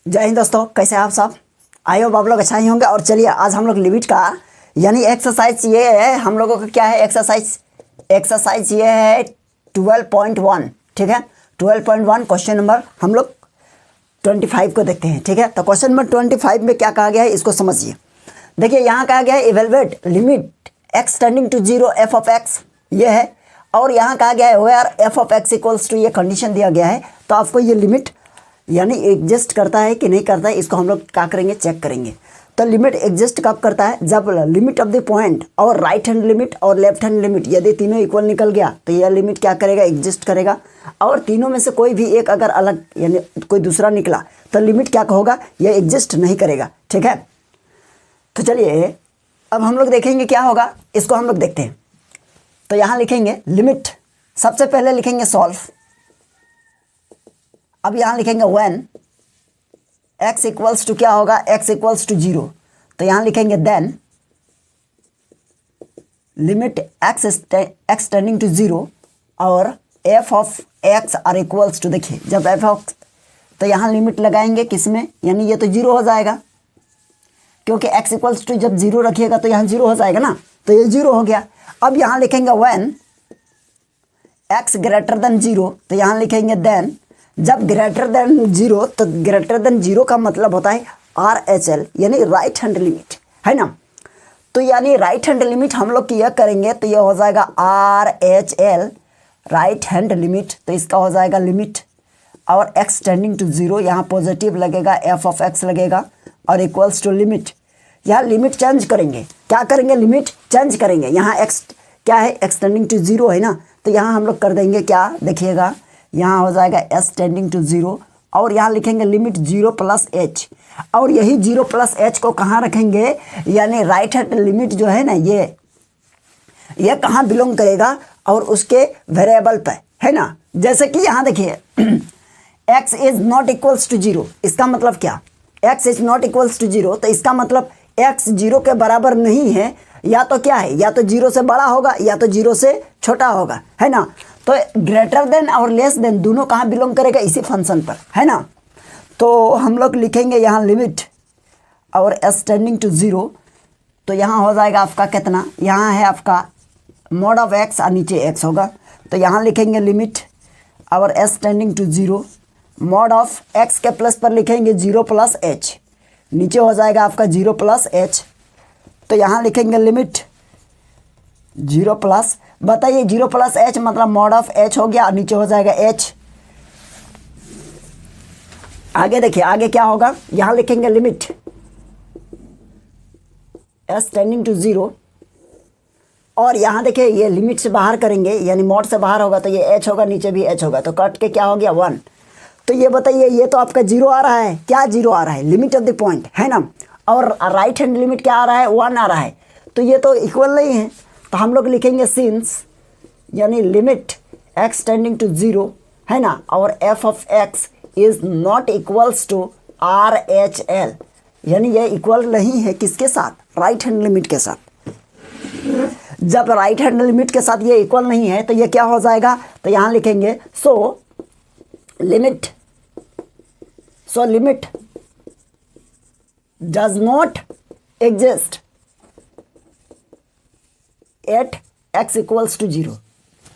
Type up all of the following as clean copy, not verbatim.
जय हिंद दोस्तों, कैसे हैं आप सब। आई होप आप लोग अच्छा ही होंगे। और चलिए आज हम लोग लिमिट का यानी एक्सरसाइज ये है, हम लोगों का क्या है एक्सरसाइज ये है 12.1। ठीक है, 12.1 क्वेश्चन नंबर हम लोग 25 को देखते हैं। ठीक है, तो क्वेश्चन नंबर 25 में क्या कहा गया है इसको समझिए। देखिए यहाँ कहा गया है evaluate limit x tending to 0 f of x, ये है। और यहाँ कहा गया है where f of x equals to, ये कंडीशन दिया गया है। तो आपको ये लिमिट यानी एग्जिस्ट करता है कि नहीं करता है, इसको हम लोग क्या करेंगे, चेक करेंगे। तो लिमिट एग्जिस्ट कब करता है, जब लिमिट ऑफ द पॉइंट और राइट हैंड लिमिट और लेफ्ट हैंड लिमिट यदि तीनों इक्वल निकल गया तो यह लिमिट क्या करेगा, एग्जिस्ट करेगा। और तीनों में से कोई भी एक अगर अलग यानी कोई दूसरा निकला तो लिमिट क्या होगा, यह एग्जिस्ट नहीं करेगा। ठीक है, तो चलिए अब हम लोग देखेंगे क्या होगा, इसको हम लोग देखते हैं। तो यहाँ लिखेंगे लिमिट, सबसे पहले लिखेंगे सॉल्व। अब यहाँ लिखेंगे व्हेन x इक्वल्स टू क्या होगा, x इक्वल्स टू 0। तो यहाँ लिखेंगे then limit x tending to 0 और f of x are equals to, देखिए जब f ऑफ, तो यहाँ लिमिट लगाएंगे किसमें, यानी ये तो 0 हो जाएगा, क्योंकि x इक्वल्स टू जब 0 रखिएगा तो यहाँ 0 हो जाएगा ना, तो ये 0 हो गया। अब यहाँ लिखेंगे व्हेन x ग्रेटर देन 0, तो यहाँ लिखेंगे देन जब ग्रेटर देन 0, तो ग्रेटर देन 0 का मतलब होता है RHL यानी राइट हैंड लिमिट, है ना। तो यानी राइट हैंड लिमिट हम लोग किया करेंगे तो यह हो जाएगा RHL राइट हैंड लिमिट। तो इसका हो जाएगा लिमिट और x टेंडिंग टू 0, यहाँ पॉजिटिव लगेगा, f ऑफ x लगेगा और इक्वल्स टू लिमिट। यहाँ लिमिट चेंज करेंगे, क्या करेंगे, लिमिट चेंज करेंगे। यहाँ x क्या है, x टेंडिंग टू 0 है ना, तो यहाँ हम लोग कर देंगे क्या, देखिएगा यहाँ हो जाएगा s टेंडिंग टू 0 और यहाँ लिखेंगे लिमिट 0 प्लस h। और यही 0 प्लस h को कहाँ रखेंगे, यानी राइट हैंड लिमिट जो है ना, ये कहाँ बिलोंग करेगा और उसके वेरिएबल पे, है ना। जैसे कि यहाँ देखिए x is not equals to 0, इसका मतलब क्या, x is not equals to 0, तो इसका मतलब x 0 के बराबर नहीं है, या तो क्या है, या तो 0 से बड़ा होगा या तो 0 से छोटा होगा, है ना। तो ग्रेटर देन और लेस देन दोनों कहाँ बिलोंग करेगा, इसी फंक्शन पर, है ना। तो हम लोग लिखेंगे यहाँ लिमिट और s टेंडिंग टू 0, तो यहाँ हो जाएगा आपका कितना, यहाँ है आपका मॉड ऑफ x और नीचे x होगा। तो यहाँ लिखेंगे लिमिट और s tending to 0, mod of x के प्लस पर लिखेंगे 0 प्लस h, नीचे हो जाएगा आपका 0 प्लस h। तो यहाँ लिखेंगे लिमिट 0 प्लस, बताइए 0 प्लस h मतलब मॉड ऑफ h हो गया और नीचे हो जाएगा h। आगे देखिए आगे क्या होगा, यहाँ लिखेंगे लिमिट s टेंडिंग टू 0 और यहाँ देखिए ये लिमिट से बाहर करेंगे यानी मॉड से बाहर होगा तो ये h होगा, नीचे भी h होगा, तो कट के क्या हो गया 1। तो ये बताइए ये तो आपका 0 आ रहा है, क्या 0 आ रहा है, लिमिट ऑफ द पॉइंट, है ना। और राइट हैंड लिमिट क्या आ रहा है, 1 आ रहा है, तो ये तो इक्वल नहीं है। तो हम लोग लिखेंगे सिंस यानी लिमिट x टेंडिंग टू 0, है ना, और f of x is not equals to RHL, यानी ये इक्वल नहीं है किसके साथ, राइट हैंड लिमिट के साथ। जब राइट हैंड लिमिट के साथ ये इक्वल नहीं है तो ये क्या हो जाएगा, तो यहाँ लिखेंगे so limit does not exist at x equals to 0,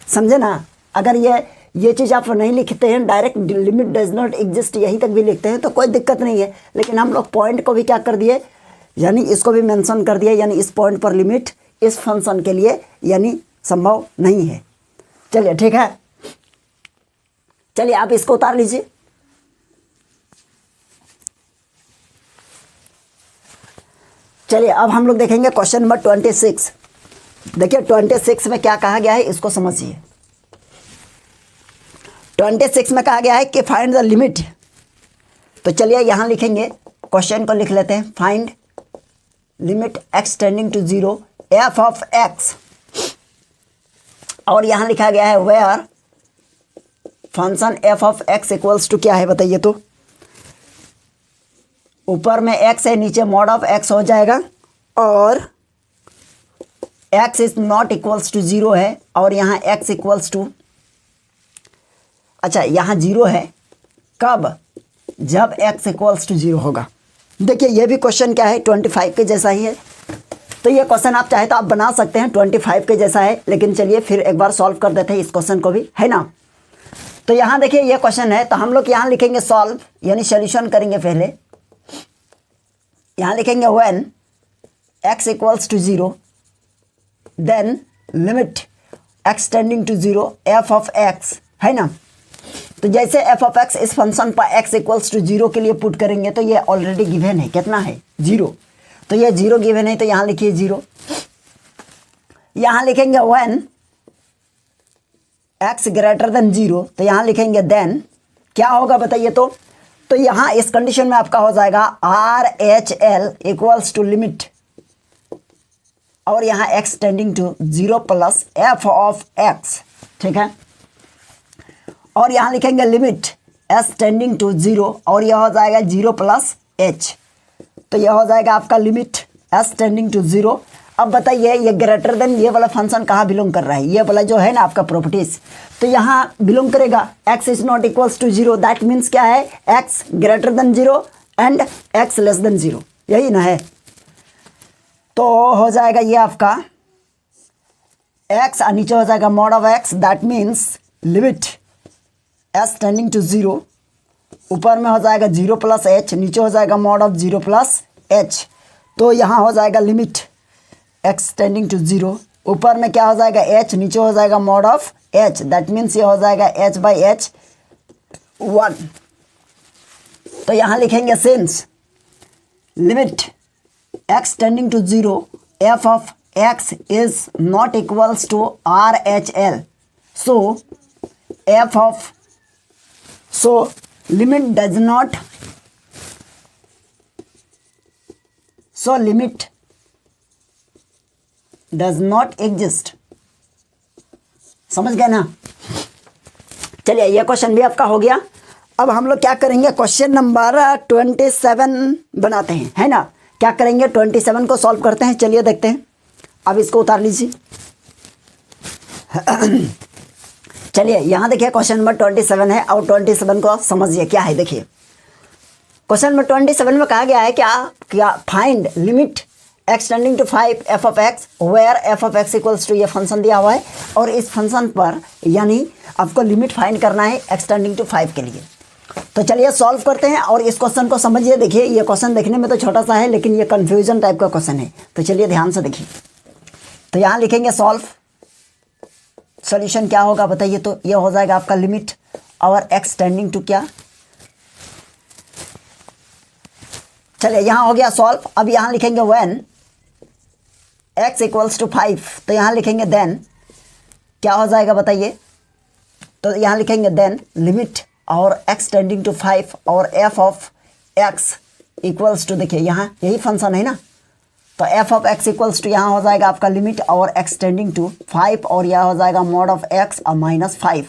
समझे ना। अगर ये चीज़ आप नहीं लिखते हैं, direct limit does not exist यहीं तक भी लिखते हैं तो कोई दिक्कत नहीं है, लेकिन हम लोग पॉइंट को भी क्या कर दिए, यानी इसको भी मेंशन कर दिया, यानी इस पॉइंट पर लिमिट इस फंक्शन के लिए यानी संभव नहीं है। चलिए ठीक है, चलिए आप इसको उतार लीजिए। चलिए अब हम लोग देखेंगे क्वेश्चन नंबर 26। देखिए 26 में क्या कहा गया है इसको समझिए। 26 में कहा गया है कि फाइंड द लिमिट। तो चलिए यहाँ लिखेंगे, क्वेश्चन को लिख लेते हैं, find limit x tending to 0 f of x, और यहाँ लिखा गया है where function f of x equals to क्या है, बताइए। तो ऊपर में x है, नीचे मॉड ऑफ x हो जाएगा और x is not equals to 0 है और यहाँ x इक्वल्स टू, अच्छा यहाँ 0 है, कब, जब x इक्वल्स टू 0 होगा। देखिए ये भी क्वेश्चन क्या है, 25 के जैसा ही है। तो ये क्वेश्चन आप चाहे तो आप बना सकते हैं, 25 के जैसा है। लेकिन चलिए फिर एक बार सॉल्व कर देते हैं इस क्वेश्चन को भी, है ना। तो यहाँ देखिए ये क्वेश्चन है, तो हम लोग यहाँ लिखेंगे सॉल्व, यानी सोल्यूशन करेंगे। पहले यहाँ लिखेंगे when x equals to 0 then limit x tending to 0 f of x, है ना। तो जैसे f ऑफ x इस फंक्शन पर x इक्वल्स टू 0 के लिए पुट करेंगे तो ये ऑलरेडी गिवन है, कितना है 0। तो ये 0 गिवन है, तो यहाँ लिखिए 0। यहाँ लिखेंगे व्हेन x ग्रेटर देन 0, तो यहाँ लिखेंगे देन क्या होगा बताइए। तो यहाँ इस कंडीशन में आपका हो जाएगा RHL इक्वल्स टू लिमिट, और यहाँ x tending to 0 plus f of x, ठीक है। और यहाँ लिखेंगे लिमिट s टेंडिंग टू 0, और यह हो जाएगा 0 प्लस h। तो यह हो जाएगा आपका लिमिट s टेंडिंग टू 0। अब बताइए ये ग्रेटर देन ये वाला फंक्शन कहाँ बिलोंग कर रहा है, ये वाला जो है ना आपका प्रॉपर्टीज, तो यहाँ बिलोंग करेगा। x is not equals to 0, that means क्या है, x greater than 0 and x less than 0, यही ना है। तो हो जाएगा ये आपका x, नीचे हो जाएगा mod of x, that means limit s tending to 0, ऊपर में हो जाएगा 0 प्लस h, नीचे हो जाएगा मॉड ऑफ 0 प्लस h। तो यहाँ हो जाएगा लिमिट x टेंडिंग टू 0, ऊपर में क्या हो जाएगा h, नीचे हो जाएगा mod of h, that means ये हो जाएगा h बाई h 1। तो यहाँ लिखेंगे since limit x tending to 0 f of x is not equals to RHL, so f of limit does not, limit does not exist। समझ गए ना। चलिए ये क्वेश्चन भी आपका हो गया। अब हम लोग क्या करेंगे, क्वेश्चन नंबर 27 बनाते हैं, है ना। क्या करेंगे, 27 को सॉल्व करते हैं। चलिए देखते हैं। अब इसको उतार लीजिए। चलिए यहाँ देखिए क्वेश्चन नंबर 27 है, और 27 को समझिए क्या है। देखिए क्वेश्चन नंबर 27 में कहा गया है क्या find limit x tending to 5 f of x where f of x equals to, ये फंक्शन दिया हुआ है, और इस फंक्शन पर यानी आपको लिमिट फाइंड करना है x टेंडिंग टू 5 के लिए। तो चलिए सॉल्व करते हैं और इस क्वेश्चन को समझिए। देखिए ये क्वेश्चन देखने में तो छोटा सा है, लेकिन ये कन्फ्यूजन टाइप का क्वेश्चन है। तो चलिए ध्यान से देखिए। तो यहाँ लिखेंगे सॉल्व, सॉल्यूशन क्या होगा बताइए। तो ये हो जाएगा आपका लिमिट और x टेंडिंग टू क्या, चलिए यहाँ हो गया सॉल्व। अब यहाँ लिखेंगे व्हेन x इक्वल्स टू 5, तो यहाँ लिखेंगे देन क्या हो जाएगा बताइए। तो यहाँ लिखेंगे देन लिमिट और x टेंडिंग टू 5 और f of x equals to, देखिए यहाँ यही फंक्शन है ना, तो f of x equals to यहाँ हो जाएगा आपका लिमिट और x टेंडिंग टू 5, और यह हो जाएगा मॉड ऑफ x और माइनस 5।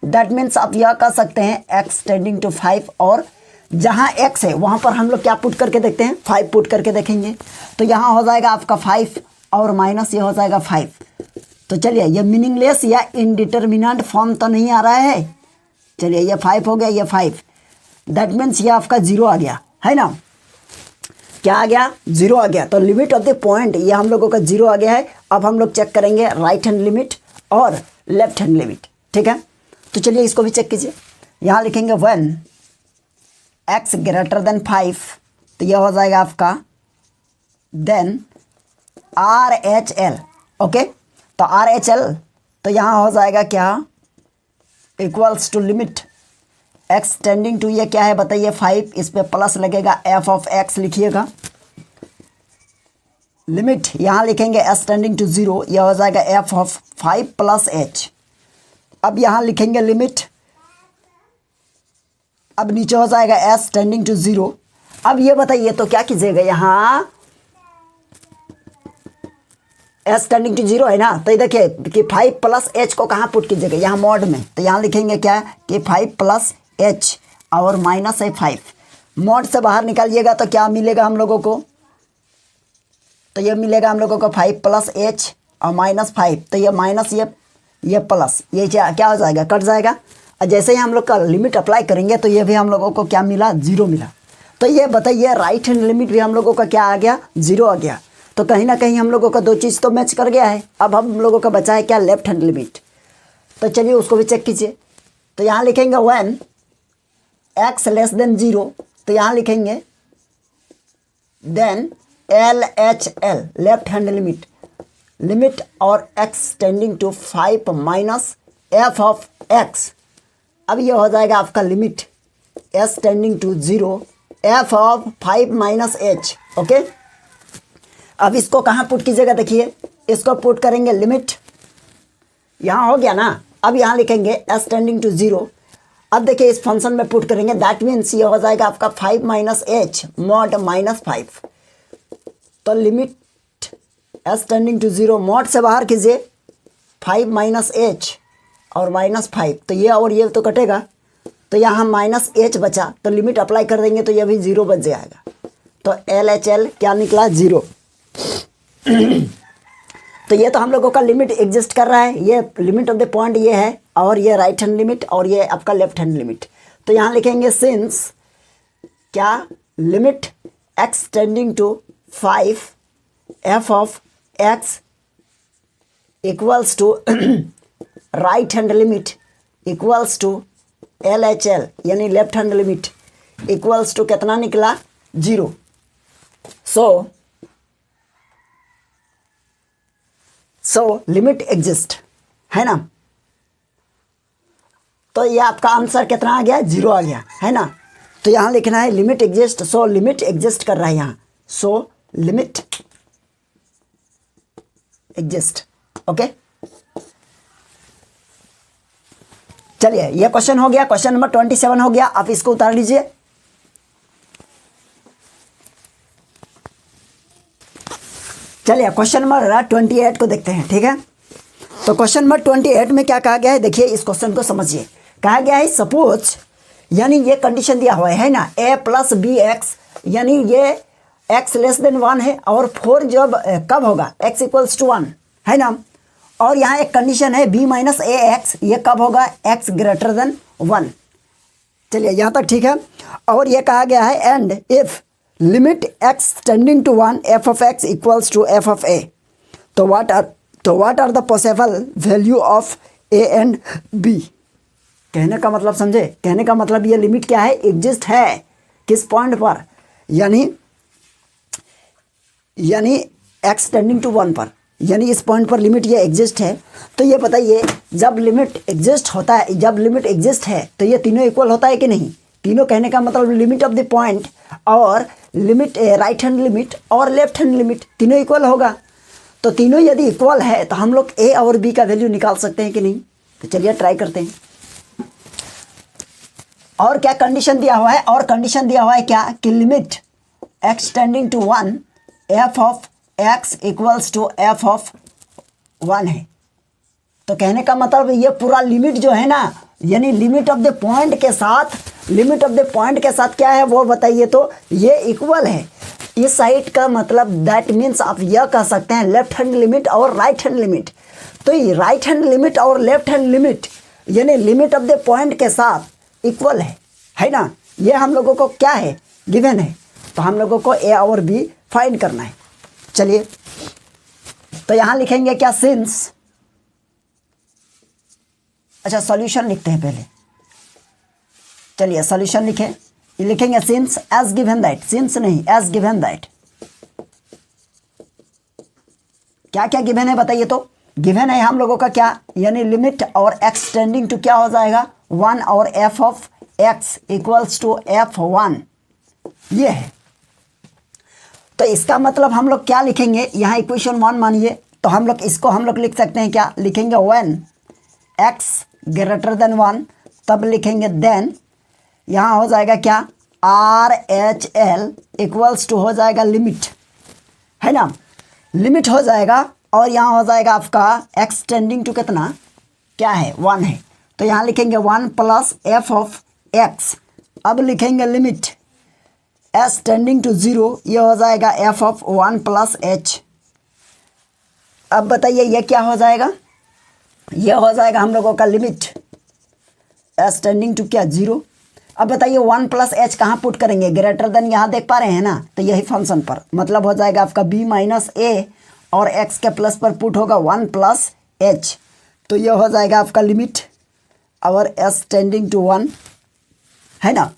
दैट मीन्स आप यह कर सकते हैं x टेंडिंग टू 5, और जहाँ x है वहाँ पर हम लोग क्या पुट करके देखते हैं, 5 पुट करके देखेंगे। तो यहाँ हो जाएगा आपका 5 और माइनस ये हो जाएगा 5। तो चलिए ये मीनिंगलेस या इनडिटर्मिनेंट फॉर्म तो नहीं आ रहा है। चलिए ये 5 हो गया, ये 5, दैट मीन्स ये आपका 0 आ गया, है ना। क्या आ गया, 0 आ गया। तो लिमिट ऑफ द पॉइंट ये हम लोगों का 0 आ गया है। अब हम लोग चेक करेंगे राइट हैंड लिमिट और लेफ्ट हैंड लिमिट, ठीक है। तो चलिए इसको भी चेक कीजिए। यहाँ लिखेंगे व्हेन x ग्रेटर देन 5, तो यह हो जाएगा आपका देन RHL, ओके। तो RHL तो यहाँ हो जाएगा क्या, equals to limit x tending to, ये क्या है बताइए 5, इस पे प्लस लगेगा, f ऑफ x लिखिएगा। लिमिट यहाँ लिखेंगे s टेंडिंग टू 0, यह हो जाएगा f ऑफ 5 प्लस h। अब यहाँ लिखेंगे लिमिट, अब नीचे हो जाएगा s टेंडिंग टू 0। अब ये बताइए तो क्या कीजिएगा, यहाँ s टेंडिंग टू 0 है ना, तो देखिए कि 5 प्लस h को कहाँ पुट कीजिएगा, यहाँ मॉड में। तो यहाँ लिखेंगे क्या कि 5 प्लस h और माइनस है 5। मॉड से बाहर निकालिएगा तो क्या मिलेगा हम लोगों को, तो ये मिलेगा हम लोगों को 5 प्लस h और माइनस 5। तो ये माइनस ये प्लस, ये क्या हो जाएगा, कट जाएगा, और जैसे ही हम लोग का लिमिट अप्लाई करेंगे तो ये भी हम लोगों को क्या मिला, 0 मिला। तो ये बताइए राइट हैंड लिमिट भी हम लोगों का क्या आ गया, 0 आ गया। तो कहीं ना कहीं हम लोगों का 2 चीज़ तो मैच कर गया है। अब हम लोगों का बचा है क्या, लेफ्ट हैंड लिमिट। तो चलिए उसको भी चेक कीजिए। तो यहाँ लिखेंगे व्हेन x लेस देन 0, तो यहाँ लिखेंगे then LHL left hand limit, limit और x tending to 5 minus f of x। अब ये हो जाएगा आपका limit s tending to 0 f of 5 minus h। Okay, अब इसको कहाँ पुट कीजिएगा, देखिए इसको पुट करेंगे लिमिट, यहाँ हो गया ना। अब यहाँ लिखेंगे s टेंडिंग टू 0। अब देखिए इस फंक्शन में पुट करेंगे, दैट मीन्स ये हो जाएगा आपका 5 माइनस h मॉड माइनस 5। तो limit s tending to 0 mod से बाहर कीजिए 5 माइनस h और माइनस 5, तो ये और ये तो कटेगा, तो यहाँ माइनस h बचा, तो लिमिट अप्लाई कर देंगे तो ये भी 0 बच जाएगा। तो LHL क्या निकला, 0। तो ये तो हम लोगों का लिमिट एग्जिस्ट कर रहा है, ये लिमिट ऑफ द पॉइंट ये है, और ये राइट हैंड लिमिट और ये आपका लेफ्ट हैंड लिमिट। तो यहाँ लिखेंगे सिंस क्या, limit x tending to 5 f of x equals to right hand limit equals to LHL यानी left hand limit equals to कितना निकला, 0। सो लिमिट एग्जिस्ट है ना। तो ये आपका आंसर कितना आ गया, 0 आ गया है ना। तो यहाँ लिखना है limit exist, so limit exist कर रहा है यहाँ, सो लिमिट एग्जिस्ट। ओके, चलिए ये क्वेश्चन हो गया, क्वेश्चन नंबर 27 हो गया। आप इसको उतार लीजिए। चलिए क्वेश्चन नंबर 28 को देखते हैं, ठीक है। तो क्वेश्चन नंबर 28 में क्या कहा गया है, देखिए इस क्वेश्चन को समझिए। कहा गया है सपोज, यानी ये कंडीशन दिया हुआ है ना, a प्लस बी एक्स, यानी ये x लेस देन 1 है, और 4 जब कब होगा, x इक्वल्स टू 1 है ना। और यहाँ एक कंडीशन है b माइनस ए एक्स, ये कब होगा, x ग्रेटर देन 1। चलिए यहाँ तक ठीक है। और ये कहा गया है and if limit x tending to 1 f of x equals to f of a, तो what are the possible value of a and b। कहने का मतलब समझे, कहने का मतलब ये लिमिट क्या है, एग्जिस्ट है किस पॉइंट पर, यानी x टेंडिंग टू 1 पर, यानी इस पॉइंट पर लिमिट ये एग्जिस्ट है। तो ये बताइए जब लिमिट एग्जिस्ट होता है, जब लिमिट एग्जिस्ट है तो ये तीनों इक्वल होता है कि नहीं। तीनों कहने का मतलब लिमिट ऑफ द पॉइंट और लिमिट राइट हैंड लिमिट और लेफ्ट हैंड लिमिट तीनों इक्वल होगा। तो तीनों यदि इक्वल है तो हम लोग a और b का वैल्यू निकाल सकते हैं कि नहीं। तो चलिए ट्राई करते हैं। और क्या कंडीशन दिया हुआ है, और कंडीशन दिया हुआ है क्या, कि limit x tending to 1 f of x equals to f of 1 है। तो कहने का मतलब ये पूरा लिमिट जो है ना, यानी लिमिट ऑफ द पॉइंट के साथ, लिमिट ऑफ द पॉइंट के साथ क्या है वो बताइए, तो ये इक्वल है। इस साइड का मतलब दैट मीन्स आप यह कह सकते हैं लेफ्ट हैंड लिमिट और राइट हैंड लिमिट। तो ये राइट हैंड लिमिट और लेफ्ट हैंड लिमिट यानी लिमिट ऑफ द पॉइंट के साथ इक्वल है ना। ये हम लोगों को क्या है, गिवन है। तो हम लोगों को a और b फाइंड करना है। चलिए तो यहाँ लिखेंगे क्या, सिंस, अच्छा सॉल्यूशन लिखते हैं पहले। चलिए सॉल्यूशन लिखें, ये लिखेंगे since as given that, since नहीं एज गिवन दैट। क्या क्या गिवन है बताइए। तो गिवन है हम लोगों का क्या, यानी लिमिट और x टेंडिंग टू क्या हो जाएगा, 1 और f of x equals to f1, ये है। तो इसका मतलब हम लोग क्या लिखेंगे, यहाँ इक्वेशन 1 मानिए, तो हम लोग इसको हम लोग लिख सकते हैं क्या, लिखेंगे व्हेन x ग्रेटर देन 1, तब लिखेंगे देन, यहाँ हो जाएगा क्या, RHL इक्वल्स टू हो जाएगा लिमिट, है ना, लिमिट हो जाएगा। और यहाँ हो जाएगा आपका x टेंडिंग टू कितना, क्या है, 1 है। तो यहाँ लिखेंगे 1 प्लस f ऑफ x। अब लिखेंगे लिमिट s टेंडिंग टू 0, ये हो जाएगा f ऑफ 1 प्लस h। अब बताइए ये क्या हो जाएगा, ये हो जाएगा हम लोगों का लिमिट एस टेंडिंग टू क्या 0। अब बताइए 1 प्लस एच कहाँ पुट करेंगे, ग्रेटर देन यहाँ देख पा रहे हैं ना, तो यही फंक्शन पर, मतलब हो जाएगा आपका बी माइनस ए और एक्स के प्लस पर पुट होगा 1 प्लस एच, तो ये हो जाएगा आपका लिमिट और एस टेंडिंग टू 1 है ना,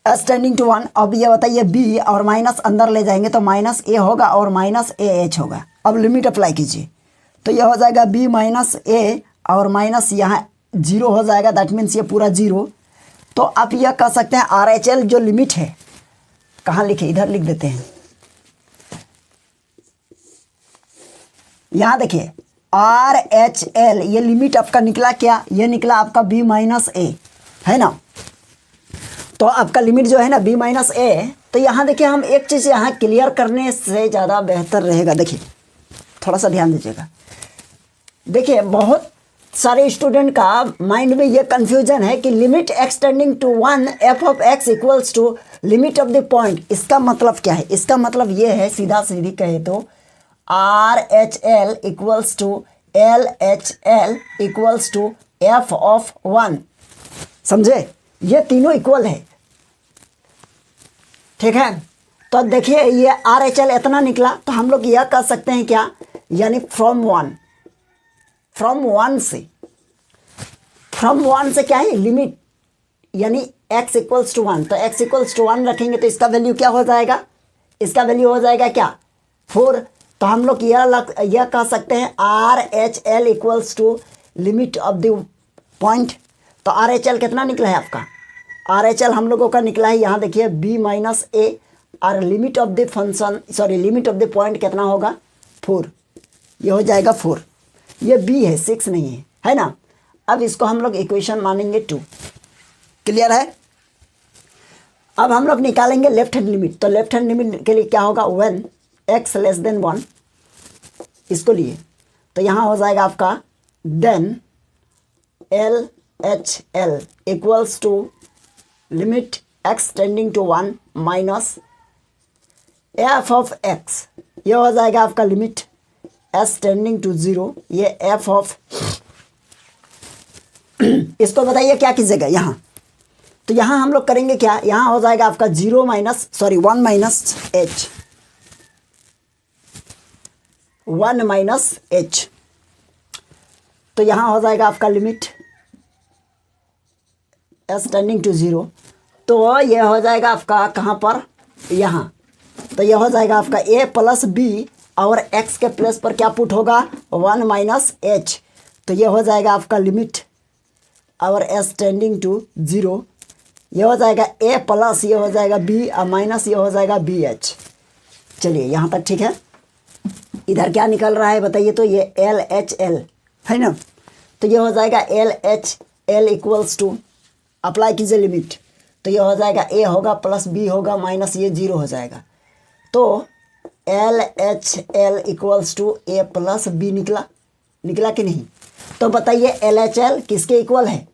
एस टेंडिंग टू 1। अब ये बताइए बी और माइनस अंदर ले जाएंगे तो माइनस ए होगा और माइनस ए एच होगा। अब लिमिट अप्लाई कीजिए तो ये हो जाएगा बी माइनस ए और माइनस यहाँ 0 हो जाएगा, दैट मीन्स ये पूरा 0। तो आप यह कह सकते हैं आर एच एल जो लिमिट है, कहाँ लिखे, इधर लिख देते हैं, यहाँ देखिए आर एच एल, ये लिमिट आपका निकला क्या, ये निकला आपका बी माइनस ए है ना। तो आपका लिमिट जो है ना बी माइनस ए, तो यहाँ देखिए हम एक चीज़ यहाँ क्लियर करने से ज़्यादा बेहतर रहेगा, देखिए थोड़ा सा ध्यान दीजिएगा। देखिए बहुत सारे स्टूडेंट का माइंड में ये कन्फ्यूजन है कि limit x tending to 1 f of x equals to limit of the point, इसका मतलब क्या है, इसका मतलब ये है सीधा सीधी कहे तो R H L equals to L H L equals to f of 1, समझे, ये तीनों इक्वल है, ठीक है। तो देखिए ये आर एच एल इतना निकला, तो हम लोग यह कह सकते हैं क्या, यानी फ्रॉम वन से क्या है लिमिट, यानी x इक्वल्स टू 1, तो x इक्वल्स टू 1 रखेंगे तो इसका वैल्यू क्या हो जाएगा, इसका वैल्यू हो जाएगा क्या 4। तो हम लोग यह कह सकते हैं R H L equals to limit of the point. तो आर एच एल कितना निकला है आपका, आर एच एल हम लोगों का निकला है, यहाँ देखिए बी माइनस ए और limit of the function limit of the point कितना होगा 4, ये हो जाएगा 4, ये बी है 6 नहीं है ना। अब इसको हम लोग इक्वेशन मानेंगे 2, क्लियर है। अब हम लोग निकालेंगे लेफ्ट हैंड लिमिट, तो लेफ्ट हैंड लिमिट के लिए क्या होगा, व्हेन x लेस देन 1, इसको लिए तो यहाँ हो जाएगा आपका then L H L equals to limit x tending to 1 minus f of x, ये हो जाएगा आपका लिमिट s टेंडिंग टू 0, ये एफ ऑफ इसको बताइए क्या कीजिएगा यहाँ, तो यहाँ हम लोग करेंगे क्या, यहाँ हो जाएगा आपका 1 माइनस h, 1 माइनस h, तो यहाँ हो जाएगा आपका लिमिट s टेंडिंग टू 0, तो ये हो जाएगा आपका कहाँ पर, यहाँ, तो ये हो जाएगा आपका a प्लस बी और x के प्लस पर क्या पुट होगा 1 माइनस h, तो ये हो जाएगा आपका लिमिट और s टेंडिंग टू 0, ये हो जाएगा a प्लस ये हो जाएगा b और माइनस ये हो जाएगा बी एच। चलिए यहाँ तक ठीक है। इधर क्या निकल रहा है बताइए, तो ये एल एच एल है ना, तो ये हो जाएगा L H L equals to, apply कीजिए लिमिट, तो ये हो जाएगा a होगा प्लस b होगा माइनस ये 0 हो जाएगा, तो L H L equals to a plus b निकला कि नहीं। तो बताइए एल एच एल किसके इक्वल है,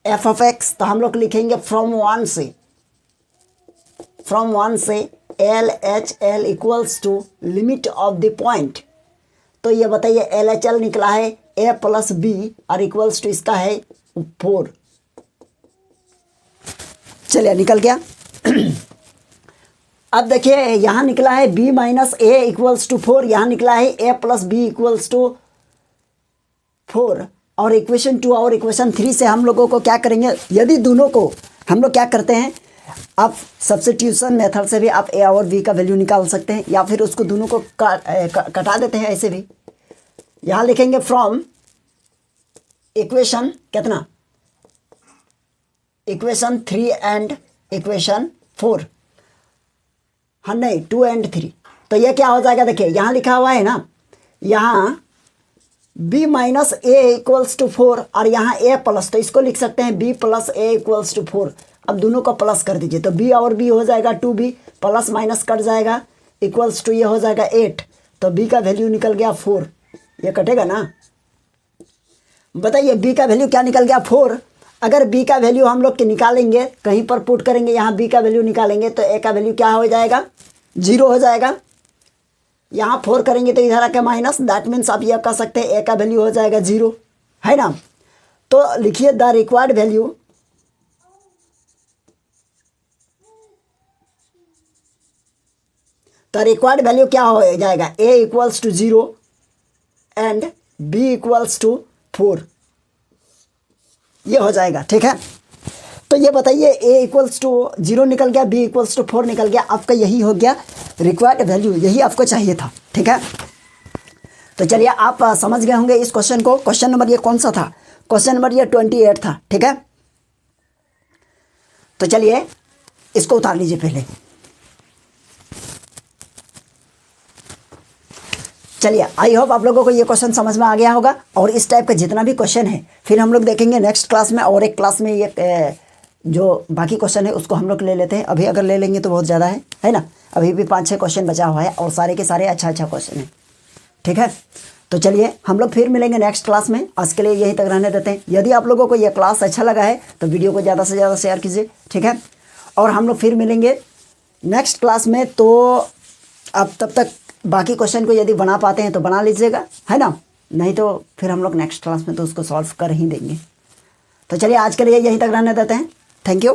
एफ ऑफ एक्स, तो हम लोग लिखेंगे फ्रॉम वन से L H L equals to limit of the point, तो ये बताइए एल एच एल निकला है ए प्लस बी और इक्वल्स टू इसका है 4, चलिए निकल गया। अब देखिए यहाँ निकला है b minus a equals to 4, यहाँ निकला है a plus b equals to 4, और इक्वेशन 2 और इक्वेशन 3 से हम लोगों को क्या करेंगे, यदि दोनों को हम लोग क्या करते हैं, आप सब्स्टिट्यूशन मेथड से भी आप a और b का वैल्यू निकाल सकते हैं, या फिर उसको दोनों को कटा देते हैं ऐसे भी। यहाँ लिखेंगे फ्रॉम इक्वेशन कितना, इक्वेशन 3 एंड इक्वेशन 4, हाँ नहीं 2 एंड 3, तो ये क्या हो जाएगा, देखिए यहाँ लिखा हुआ है ना, यहाँ b minus a equals to 4 और यहाँ a प्लस, तो इसको लिख सकते हैं b plus a equals to 4। अब दोनों को प्लस कर दीजिए तो b और b हो जाएगा 2b, प्लस माइनस कट जाएगा, इक्वल्स टू ये हो जाएगा 8, तो b का वैल्यू निकल गया 4, ये कटेगा ना। बताइए b का वैल्यू क्या निकल गया 4। अगर b का वैल्यू हम लोग के निकालेंगे, कहीं पर पुट करेंगे, यहाँ b का वैल्यू निकालेंगे तो a का वैल्यू क्या हो जाएगा 0 हो जाएगा, यहाँ 4 करेंगे तो इधर आके माइनस, दैट मीन्स आप यह कह सकते हैं a का वैल्यू हो जाएगा 0 है ना। तो लिखिए द रिक्वायर्ड वैल्यू, तो रिक्वायर्ड वैल्यू क्या हो जाएगा, a equals to 0 and b equals to 4, ये हो जाएगा। ठीक है, तो ये बताइए a इक्वल्स टू 0 निकल गया, b इक्वल्स टू 4 निकल गया, आपका यही हो गया रिक्वायर्ड वैल्यू, यही आपको चाहिए था। ठीक है, तो चलिए आप समझ गए होंगे इस क्वेश्चन को। क्वेश्चन नंबर ये कौन सा था, क्वेश्चन नंबर ये 28 था। ठीक है, तो चलिए इसको उतार लीजिए पहले। चलिए आई होप आप लोगों को ये क्वेश्चन समझ में आ गया होगा, और इस टाइप का जितना भी क्वेश्चन है फिर हम लोग देखेंगे नेक्स्ट क्लास में, और एक क्लास में ये जो बाकी क्वेश्चन है उसको हम लोग ले लेते हैं। अभी अगर ले लेंगे तो बहुत ज़्यादा है ना, अभी भी 5-6 क्वेश्चन बचा हुआ है और सारे के सारे अच्छा क्वेश्चन है। ठीक है, तो चलिए हम लोग फिर मिलेंगे नेक्स्ट क्लास में, आज के लिए यहीं तक रहने देते हैं। यदि आप लोगों को यह क्लास अच्छा लगा है तो वीडियो को ज़्यादा से ज़्यादा शेयर कीजिए। ठीक है, और हम लोग फिर मिलेंगे नेक्स्ट क्लास में। तो अब तब तक बाकी क्वेश्चन को यदि बना पाते हैं तो बना लीजिएगा, है ना, नहीं तो फिर हम लोग नेक्स्ट क्लास में तो उसको सॉल्व कर ही देंगे। तो चलिए आज के लिए यहीं तक रहने देते हैं। Thank you.